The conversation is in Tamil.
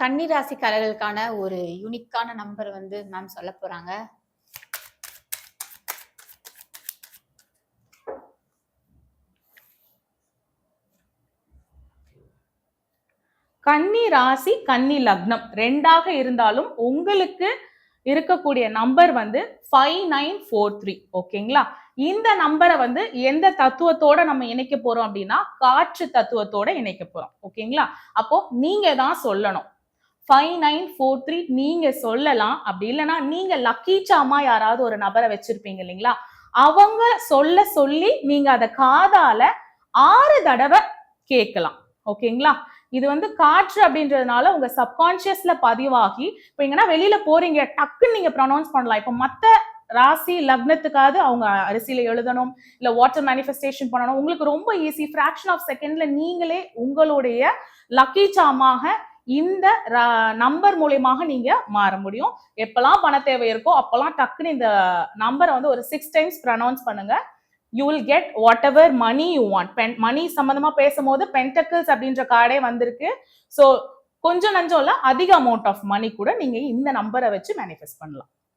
கன்னி ராசிக்காரர்களுக்கான ஒரு யூனிக்கான நம்பர் வந்து மேம் சொல்ல போறாங்க. கன்னி ராசி கன்னி லக்னம் ரெண்டாக இருந்தாலும் உங்களுக்கு இருக்கக்கூடிய நம்பர் வந்து 5943. ஓகேங்களா? இந்த நம்பரை வந்து எந்த தத்துவத்தோட நம்ம இணைக்க போறோம் அப்படின்னா காற்று தத்துவத்தோட இணைக்க போறோம். ஓகேங்களா? அப்போ நீங்க தான் சொல்லணும். 5943 நீங்க சொல்லலாம். அப்படி இல்லைன்னா நீங்க லக்கி சாமா யாராவது ஒரு நபரை வச்சிருப்பீங்க இல்லைங்களா, அவங்க சொல்ல சொல்லி நீங்க அதை காதால 6 தடவை கேட்கலாம். ஓகேங்களா? இது வந்து காற்று அப்படின்றதுனால உங்க சப்கான்சியஸ்ல பதிவாகி இப்ப எங்கன்னா வெளியில போறீங்க டக்குன்னு நீங்க ப்ரொனவுன்ஸ் பண்ணலாம். இப்ப மத்த ராசி லக்னத்துக்காவது அவங்க அரிசியில எழுதணும், இல்ல வாட்டர் மேனிஃபெஸ்டேஷன் பண்ணணும், உங்களுக்கு ரொம்ப ஈஸி. ஃபிராக்ஷன் ஆஃப் செகண்ட்ல நீங்களே உங்களுடைய லக்கி சாமாக இந்த நம்பர் மூலியமாக நீங்க மாற முடியும். எப்பெல்லாம் பண தேவை இருக்கோ அப்பெல்லாம் டக்குன்னு இந்த நம்பரை வந்து ஒரு 6 டைம்ஸ் ப்ரொனவுன்ஸ் பண்ணுங்க. you will get whatever money you want. மணி சம்பந்தமா பேசும்போது பென்டக்கிள்ஸ் அப்படின்ற கார்டே வந்திருக்கு. ஸோ கொஞ்சம் நஞ்சம் இல்ல, அதிக அமௌண்ட் ஆஃப் மணி கூட நீங்க இந்த நம்பரை வச்சு மேனிஃபெஸ்ட் பண்ணலாம்.